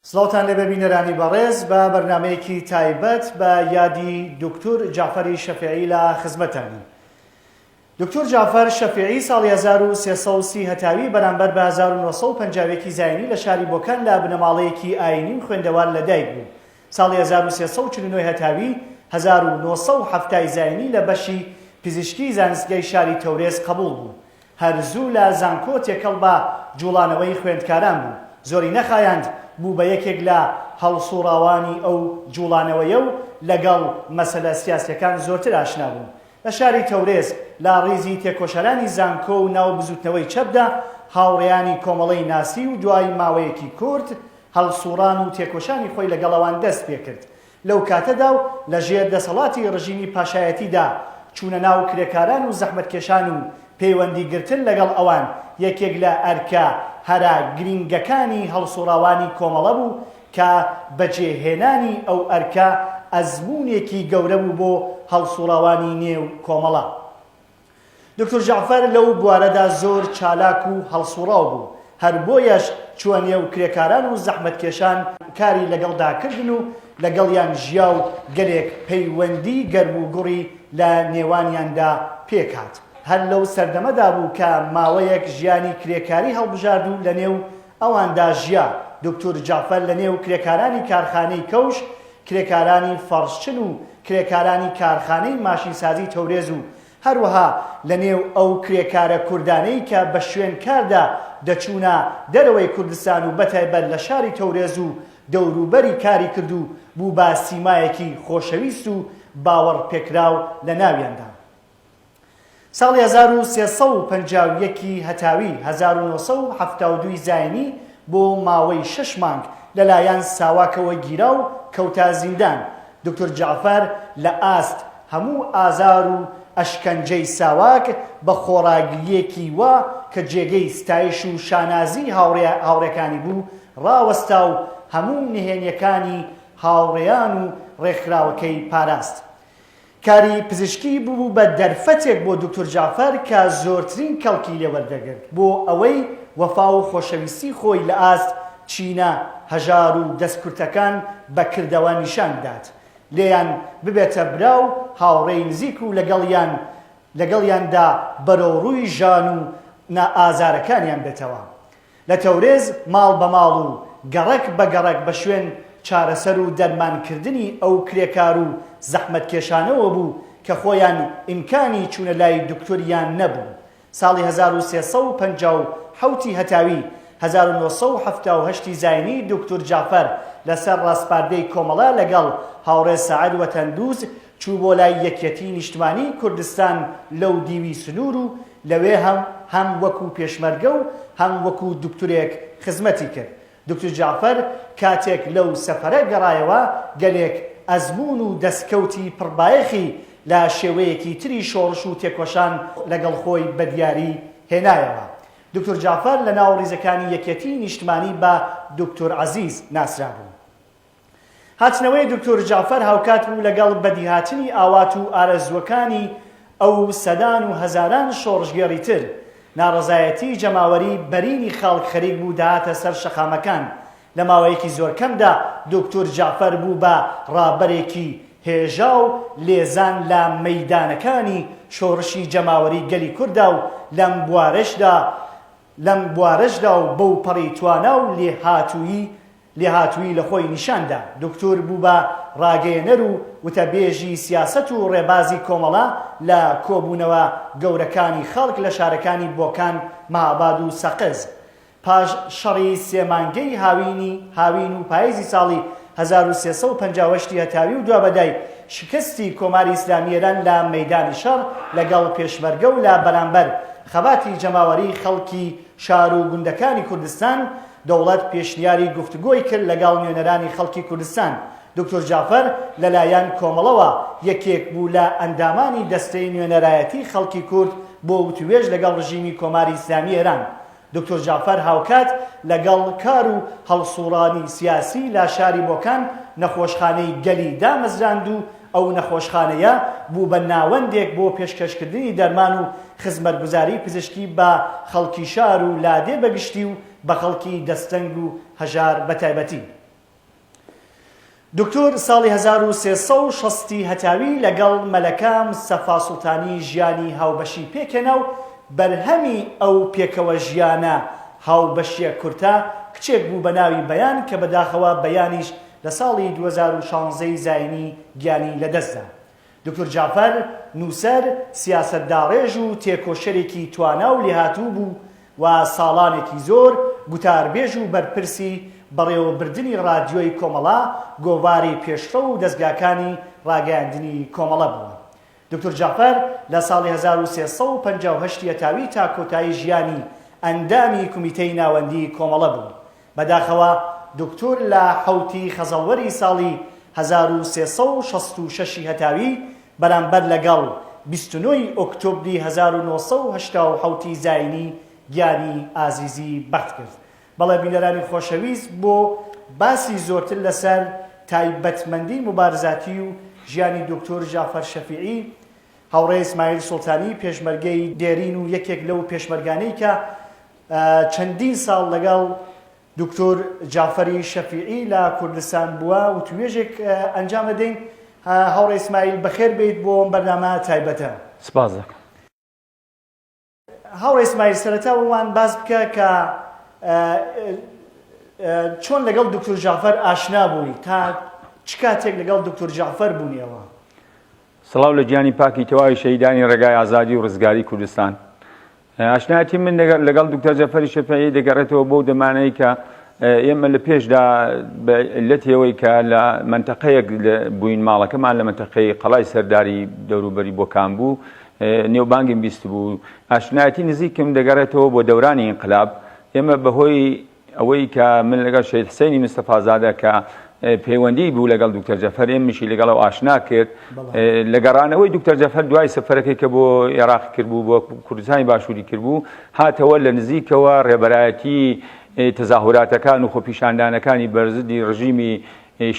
سڵاوتان لێبێ بینەرانی بەڕێز بە بەرنامەیەکی تایبەت بە یادی دکتۆر جعفەری شەفیعی لە خزمەتانی. دکتۆر جعفەر شەفیعی ساڵی 1330 هەتاوی بەرامبەر بە 1950 زاینی لە شاری بۆکان لە بنەماڵەیەکی ئاینی خوێندەوار لەدایک بوو. ساڵی 1349 هەتاوی 1970 زاینی لە بەشی پزیشکی زانستگای شاری تەورێز قبول بوو. هەرزوو لە زانکۆ تێکەڵ بە جوڵانەوەی خوێندکاران بوو. زۆری نەخایاند بوو بە یەکێک لە هەڵسوڕاوانی ئەو جوڵانەوەیە و لەگەڵ مەسەلە سیاسیەکان زۆرتر ئاشنا بوو. لە شاری تەورێز لە ڕیزی تێکۆشەرانی زانکۆ و ناو بزوتنەوەی چەپدا هاوڕێیانی کۆمەڵەی ناسی و دوای ماوەیەکی کورت هەڵسوڕان و تێکۆشانی خۆی لەگەڵەوان دەست پێ کرد. لەو کاتەدا و لە ژێر دەسەڵاتی ڕژیمی پاشایەتیدا چوونە ناو کرێکاران و زەحمەتکێشان و پەیوەندیگرتن لەگەڵ ئەوان یەکێک لە ئەرکە هەرا گرینگەکانی هەڵسوڕاوانی کۆمەڵە بوو کە بەجێهێنانی ئەو ئەرکە ئەزموونێکی گەورە بوو بۆ هەڵسوڕاوانی نێو کۆمەڵە. دکتۆر جعفەر لەو بوارەدا زۆر چالاک و هەڵسوڕاو بوو. هەر بۆیەش چووە نێو کرێکاران و زەحمەتکێشان کاری لەگەڵداکردن و لەگەڵیان ژیا و گەلێک پەیوەندی گەرم و گوڕی لە نێوانیاندا پێکات. هەر لەو سەردەمەدا بوو کە ماوەیەک ژیانی کرێکاری هەڵبژارد و لە نێو ئەواندا ژیا. دکتۆر جعفەر لە نێو کرێکارانی کارخانەی کەوش، کرێکارانی فەرشچن و کرێکارانی کارخانەی ماشینسازی تەورێز و هەروەها لە نێو ئەو کرێکارە کوردانەی کە بە شوێن کاردا دەچوونە دەرەوەی کوردستان و بەتایبەت لە شاری تەورێز و دەوروبەری کاری کرد و بوو بە سیمایەکی خۆشەویست و باوەڕ پێکراو لە ناویاندا. ساڵی 1351 هەتاوی 1972 زاینی بۆ ماوەی 6 مانگ لەلایەن ساواکەوە گیرا و کەوتە زیندان. دکتۆر جعفەر لە ئاست هەموو ئازار و ئەشکەنجەی ساواک بە خۆراگریەکی وا کە جێگەی ستایش و شانازی هاوڕێکانی بوو ڕاوەستا و هەموو نهێنیەکانی هاوڕێیان و ڕێکخراوەکەی پاراست. کاری پزیشکی بوو بە دەرفەتێک بۆ دکتۆر جعفەر کە زۆرترین کەڵکی لێوەردەگرت بۆ ئەوەی وەفا و خۆشەویستی خۆی لە ئاست، چینە، هەژار و دەستکورتەکان بەکردەوە نیشان بدات، لێیان ببێتە براو هاوڕێی نزیک و لەگەڵیاندا بەرەوڕووی ژان و ئازارەکانیان بێتەوە. لە تەورێز ماڵ بە ماڵ و گەڕەک بە گەڕەک بە شوێن چارەسەر و دەرمانکردنی ئەو کرێکار و زەحمەتکێشانەوە بوو کە خۆیان ئیمکانی چوونە لای دکتۆریان نەبوو. ساڵی 1357 هەتاوی 1970 زاینی دکتۆر جعفەر لەسەر ڕاستپاردەی کۆمەڵە لەگەڵ هاوڕێ سەعەد وەتەندوز چوو بۆ لای یەکێتی نیشتمانی کوردستان لەو دیوی سنوور و لەوێ هەم وەکو پێشمەرگە و هەم وەکو دکتۆرێک خزمەتی کرد. دکتۆر جعفەر کاتێک لەو سەفەرە گەڕایەوە گەلێک ئەزموون و دەستکەوتی پڕبایەخی لە شێوەیەکی تری شۆڕش و تێکۆشان لەگەڵ خۆی بەدیاری هێنایەوە. دکتۆر جعفەر لە ناو ڕیزەکانی یەکێتی نیشتمانی بە دکتۆر عەزیز ناسرا بوو. هاتنەوەی دکتۆر جعفەر هاوکات بوو لەگەڵ بەدیهاتنی ئاوات و ئارەزوەکانی ئەو سەدان و هەزاران شۆڕژگێڕی تر. ناڕەزایەتی جەماوەری بەرینی خەڵک خەریک بوو داهاتە سەر شەقامەکان. لە ماوەیەکی زۆر کەمدا دکتۆر جعفەر بوو بە ڕابەرێکی هێژا و لێزان لە مەیدانەکانی شۆڕشی جەماوەری گەلی کووردا و لەم بوارەشدا و بەو پەڕی توانا و لێهاتووی لە خۆی نیشاندا. دکتۆر بوو بە ڕاگەیەنەر و وتەبێژی سیاسەت و ڕێبازی کۆمەڵە لە کۆبوونەوە گەورەکانی خەڵک لە شارەکانی بۆکان، مەهاباد و سەقز. پاش شەڕی سێمانگەی هاوین و پاییزی ساڵی 1358 هەتاوی و دوابەدای شکستی کۆماری ئیسلامی ئێران لە مەیدانی شەڕ لەگەڵ پێشمەرگە و لە بەرامبەر خەباتی جەماوەری خەڵکی شار و گوندەکانی کوردستان دەوڵەت پێشنیاری گفتوگۆی کرد لەگەڵ نوێنەرانی خەڵکی کوردستان. دکتۆر جعفەر لەلایەن کۆمەڵەوە یەکێک بوو لە ئەندامانی دەستەی نوێنەرایەتی خەڵکی کورد بۆ وتوێژ لەگەڵ ڕژیمی کۆماری ئیسلامی ئێران. دکتۆر جعفەر هاوکات لەگەڵ کار و هەڵسوڕانی سیاسی لە شاری بۆکان نەخۆشخانەی گەلی دامەزراند و ئەو نەخۆشخانەیە بوو بە ناوەندێک بۆ پێشکەشکردنی دەرمان و خزمەتگوزاری پزیشکی بە خەڵکی شار و لادێ بەگشتی و بە خەڵکی دەستەنگ و هەژار بەتایبەتی. دکتۆر ساڵی 1360 هەتاوی لەگەڵ مەلەکە مستەفا سوڵتانی ژیانی هاوبەشی پێکەنە و بەرهەمی ئەو پێکەوە ژیانە هاوبەشیە کورتە کچێک بوو بە ناوی بەیان کە بەداخەوە بەیانیش لە ساڵی 2016 زاینی گیانی لەدەستدا. دکتۆر جعفەر نووسەر، سیاسەتداڕێژ و تێکۆشەرێکی توانا و لێهاتوو بوو و ساڵانێکی زۆر گوتاربێژ و بەرپرسی بەڕێوەبردننی ڕادیۆی کۆمەڵا گۆواری پێشڕە و دەستگاکانی ڕاگەاندنی کۆمەڵە بووە. دکتۆر جعفەر لە ساڵی 1358 هەتاوی تا کۆتایی ژیانی ئەندامی کومیتەی ناوەندی کۆمەڵە بوو. بەداخەوە دکتۆر لە حوتی خەزەڵوەری ساڵی 1366 هەتاوی بەرامبەر لەگەڵ 29 ئۆکتۆبری 1970 زاینی گیانی ئازیزی بەخت کرد. بەڵێ بینەرانی خۆشەویست بۆ باسی زۆرتر لەسەر تایبەتمەندی مبارزاتی و ژیانی دکتۆر جعفەر شەفیعی هاوڕێ ئیسماعیل سوڵتانی پێشمەرگەی دێرین و یەکێک لەو پێشمەرگانەی کە چەندین ساڵ لەگەڵ دکتۆر جعفەری شەفیعی لە کوردستان بووە و توێژێک ئەنجام دەدەین. هاوڕێ ئیسماعیل بەخێر بێیت بۆ ئەم بەرنامە تایبەتە. سپاس دەکەم. هاوڕێ ئیسماعیل سەرەتا بۆمان باس بکە کە چۆن لەگەڵ دکتۆر جعفەر ئاشنا بووی تا چ کاتێک لەگەڵ دکتۆر جعفەر بوونیەوە؟ سڵاو لە گیانی پاکی تەواوی شەهیدانی ڕێگای ئازادی و ڕزگاری کوردستان. ئاشنایەتی من لەگەڵ دکتۆر جعفەری شەفیعی دەگەڕێتەوە بۆ دەمانەی کە ئێمە لە پێشدا علەتەوەی کە لە منتەقەیەک بووین ماڵەکەمان لە منتەقەی قەڵای سەرداری دەوروبەری بۆکان بوو، نێوبانگیم بیست بوو. ئاشنایەتی نزیکم دەگەڕێتەوە بۆ دەورانی ئینقلاب. ئێمە بەهۆی ئەوەی کە من لەگەڵ شەید حسێنی مستەفازادە کە پەیوەندی بوو لەگەڵ دکتۆر جعفەر ئێمەشی لەگەڵەوە ئاشنا کرد. لە گەڕانەوەی دکتۆر جعفەر دوای سەفەرەکەی کە بۆ عێراق کرد بوو بۆ کوردستانی باشووری کرد بوو، هاتەوە لە نزیکەوە ڕێبەرایەتی تەزاهوراتەکان و خۆپیشاندانەکانی بەرزدی ڕژیمی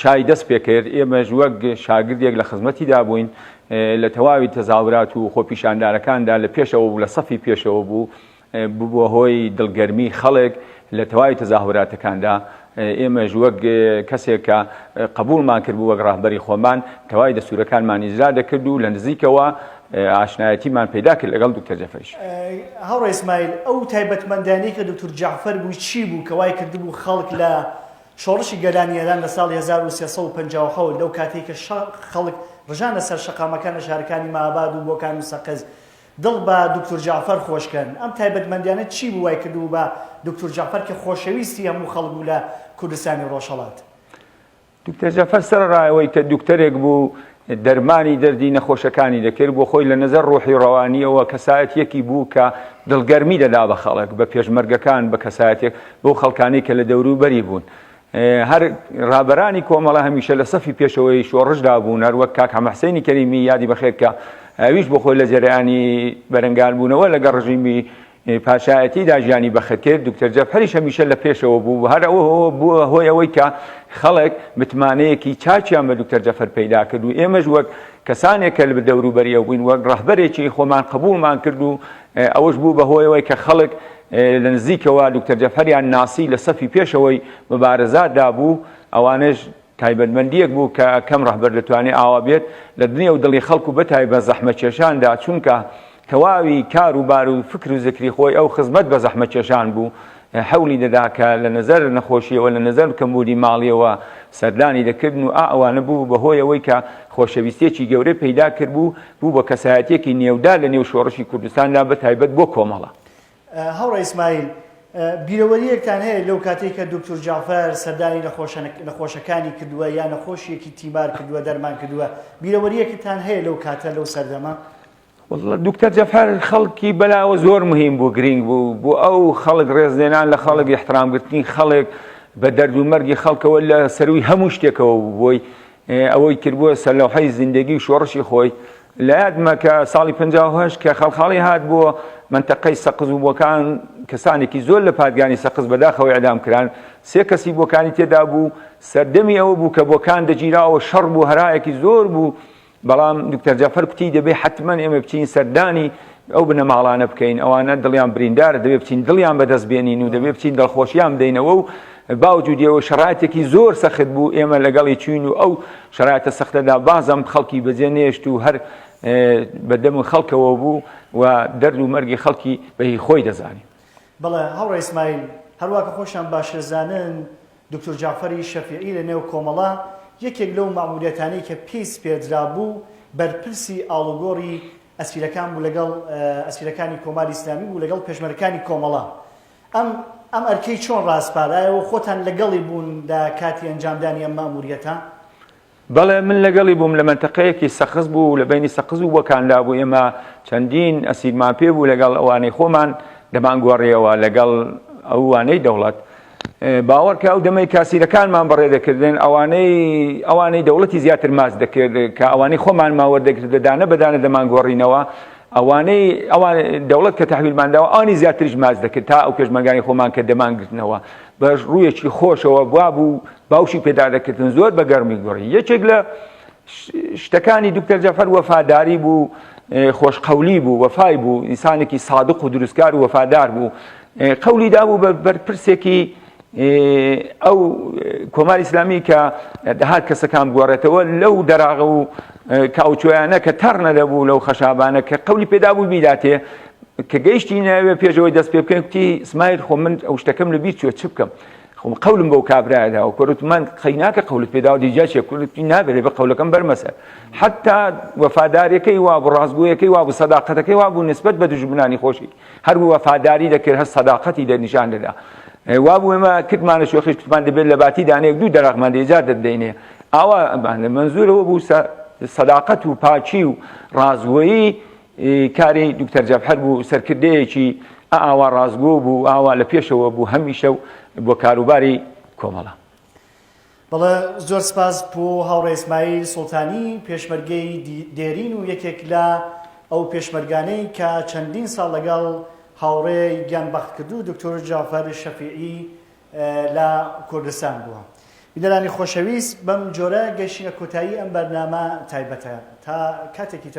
شای دەست پێکرد. ئێمەش وەک شاگردێک لە خزمەتیدا بووین لە تەواوی تەزاهورات و خۆپیشاندانەکاندا لە پێشەوە بوو، لە سەفی پێشەوە بوو، بووە هۆی دڵگەرمی خەڵک لە تەواوی تەزاهوراتەکاندا. ئێمەش وەک کەسێک کە قبولمان کرد بوو وەک ڕاهبەری خۆمان تەواوی دەستورەکانمان ئیجرا دەکرد و لە نزیکەوە ئاشنایەتیمان پەیدا کرد لەگەڵ دکتۆر جعفەریش. هاوڕێ ئیسماعیل ئەو تایبەتمەندانەی کە دکتۆر جعفەر بوو چی بوو کە وای کردبوو خەڵک لە شۆڕشی گەلانیەدان لە ساڵی 1357 لەو کاتێک کە خەڵک ڕژانە سەر شەقامەکان لە شارەکانی ماباد و بۆکان و سەقز دڵ بە دکتۆر جعفەر خۆشکەن؟ ئەم تایبەتمەندیانە چی بوو وای کردبوو بە دکتۆر جعفەر کە خۆشەویستی هەموو خەڵک بوو لە کوردستانی ڕۆژهەڵات؟ دکتۆر جعفەر سەرڕایەوەی کە دکتۆرێک بوو دەرمانی دەردی نەخۆشەکانی دەکرد بۆ خۆی لە نەزەر ڕۆحی ڕەوانیەوە کەسایەتیەکی بوو کە دڵگەرمی دەدا بە خەڵک، بە پێشمەرگەکان، بە کەسایەتێک بۆ خەڵکانی کە لە دەوروبەری بوون. هەر ڕابەرانی کۆمەڵە هەمیشە لە سەفی پێشەوەی شۆڕشدا بوون، هەر وەک کاک حەمەحسەینی کەریمی یادی بەخێر کە ئەویش بۆ خۆی لە جەرەیانی بەرەنگال بوونەوە لەگەڵ ڕژیمی پاشایەتیدا ژیانی بەخێر کرد. دکتۆر جعفەریش هەمیشە لە پێشەوە بوو، هەر ئەوە بووە هۆی ئەوەی کە خەڵک متمانەیەکی چاچیان بە دکتۆر جعفەر پەیدا کرد و ئێمەش وەک کەسانێک کە لە دەوروبەریە بووین وەک ڕاهبەرێکی خۆمان قبوڵمان کرد و ئەوەش بوو بە هۆی ئەوەی کە خەڵک لە نزیکەوە دکتۆر جعفەریان ناسی لە سەفی پێشەوەی مبارزاتدا بوو. ئەوانش تایبەتمەندیەک بوو کە کەم ڕاهبەر دەتوانێت ئاوا بێت لە دنیا و دڵی خەڵک و بەتایبەت زەحمەتکێشاندا، چونکە تەواوی کار و بار و فکر و زکری خۆی ئەو خزمەت بە زەحمەتکێشان بوو، حەولی دەدا کە لە نەزەر نەخۆشیەوە لە نەزەر کەمبوونی ماڵیەوە سەردانی دەکردن و ئەوانە بوو بەهۆی ئەوەی کە خۆشەویستێکی گەورەی پەیدا کرد بوو بە کەسایەتێکی نێودار لە نێو شۆڕشی کوردستاندا بەتایبەت بۆ کۆمەڵە. هاوڕێ ئیسماعیل بیرەوەریەکتان هەیە لەو کاتێک کە دکتۆر جعفەر سەردانی نەخۆشەکانی کردووە یا نەخۆشیەکی تیمار کردووە دەرمان کردووە، بیرەوەریەکتان هەیە لەو کاتە لەو سەردەما؟ دکتۆر جعفەر خەڵکی بەلاوە زۆر مهم بوو، گرنگ بوو بۆ ئەو خەڵک ڕێزلێنان لە خەڵک احترامگرتنی خەڵک بە دەرد و مەرگی خەڵکەوە لە سەروی هەموو شتێکەوە بووی ئەوەی کردبووە سەرلەوحەی زیندگی و شۆڕشی خۆی. لە یادمە کە ساڵی 58 کە خەڵخاڵی هات بووە منتەقەی سەقز و بۆکان کەسانێکی زۆر لە پادگانی سەقز بەداخەوەی ئەعدام کران، 3 کەسی بۆکانی تێدا بوو. سەردەمی ئەوە بوو کە بۆکان دەگیراوە، شەڕ بوو، هەرایەکی زۆر بوو. بەڵام دکتۆر جعفەر کوتی دەبێ حتمما ئێمە بچین سەردانی ئەو بنەماڵانە بکەین، ئەوانە دڵیان بریندارە، دەبێ بچین دڵیان بەدەست بێنین و دەبێ بچین دڵخۆشیان بدەینەوە و باوجودیەوە شرایەتێکی زۆر سەخت بوو ئێمە لەگەڵی چوین و ئەو شرایەتە سەختەدا بازم خەڵکی بەجێ نێشت و هەر بەدەم خەڵکەوە بوو و دەرد و مەرگی خەڵکی بەهی خۆی دەزانی. بەڵێ هەوڕێ ئیسماعیل هەروەکە خۆشیان باشەزانن دکتۆر جعفەری شەفیعی لە نێو کۆمەڵە یەکێک لەو ماموریەتانەی کە پێیس پێدرا بوو بەرپرسی ئاڵوگۆڕی ئەسیرەکان بوو لەگەڵ ئەسیرەکانی کۆماری ئیسلامی بوو لەگەڵ پێشمەرگەکانی کۆمەڵە. ئەم ئەرکەی چۆن ڕاستپارایەوە خۆتان لەگەڵی بوون لە کاتی ئەنجامدانی ئەم ماموریەتە؟ بەڵێ من لەگەڵی بووم لە منتەقەیەکی سەخز بوو لە بینی سەخز و وەکاندا بوو ئێمە چەندین ئەسیرمان پێ بوو لەگەڵ ئەوانەی خۆمان دەمانگۆڕیەوە لەگەڵ ئەوانەی دەوڵەت باوەڕکە ئەو دەمەی کاسیرەکانمان بەڕێ دەکردن ئەوانەی دەوڵەتی زیاتر ماچ دەکرد کە ئەوانەی خۆمان ماوەردەگرت دەدانە بەدانە دەمانگۆڕینەوە ئەوانەی دەوڵەت کە تەحویلمانداوە ئەوانی زیاتریش ماچ دەکرد تا ئەو پێشمەرگانی خۆمان کە دەمانگرتنەوە بەش ڕوویەکی خۆشەوە بوو باوشی پێدا دەکردن زۆر بە گەرمی گۆڕی. یەکێک لە شتەکانی دکتۆر جەعفەر وەفاداری بوو، خۆشقەولی بوو، وەفای بوو، ئینسانێکی سادق و دروستکار و وەفادار بوو. قەولی دابوو بە بەرپرسێکی ئەو کۆماری ئیسلامی کە دەهات کەسەکان بگۆڕێتەوە لەو دەراغە و کاوچۆیانە کە تەڕ نەدەبوو لەو خەشابانە کە قەولی پێدابوو بیداتێ کە گەیشتی ناوێ پێشەوەی دەست پێ بکەن وتی ئیسماعیل خۆ من ئەو شتەکەم لەبیر چووە چ بکەم قەولم بەو کابرایەدا و کۆرتمان خەیناکە قەولت پێداوە دیجا چێ کوردی نابێت بە قەولەکەم بەرمەسەر حتا وەفاداریەکەی وا بوو ڕازگۆیەکەی وا بوو سەداقەتەکەی وا بوو نسبەت بە دوژمنانی خۆشی هەروە وەفاداری دەکرد هەر سەداقەتی دەنیشان دەدا وا بوو ئێمە کردمانە شۆخیش کتمان دەبێت لە باتی دانەیەک دوو دەراغمان دەیجار دەدەینێ ئاوا منزورەوە بوو سەداقەت و پاچی و ڕازگۆیی کاری دکتۆر جەعفەر بوو سەرکردەیەکی ئاوا ڕازگۆ بوو ئاوا لە پێشەوە بوو هەمیشە و بۆ کاروباری کۆمەڵە. بەڵێ زۆر سپاس بۆ هاوڕێ ئیسماعیل سوڵتانی پێشمەرگەی دێرین و یەکێک لە ئەو پێشمەرگانەی کە چەندین ساڵ لەگەڵ هاوڕێی گیانبەخت کردو دکتۆر جعفەر شەفیعی لە کوردستان بووە. بیدەرانی خۆشەویست بەم جۆرە گەشتینە کۆتایی ئەم بەرنامە تایبەتە تا کاتێکی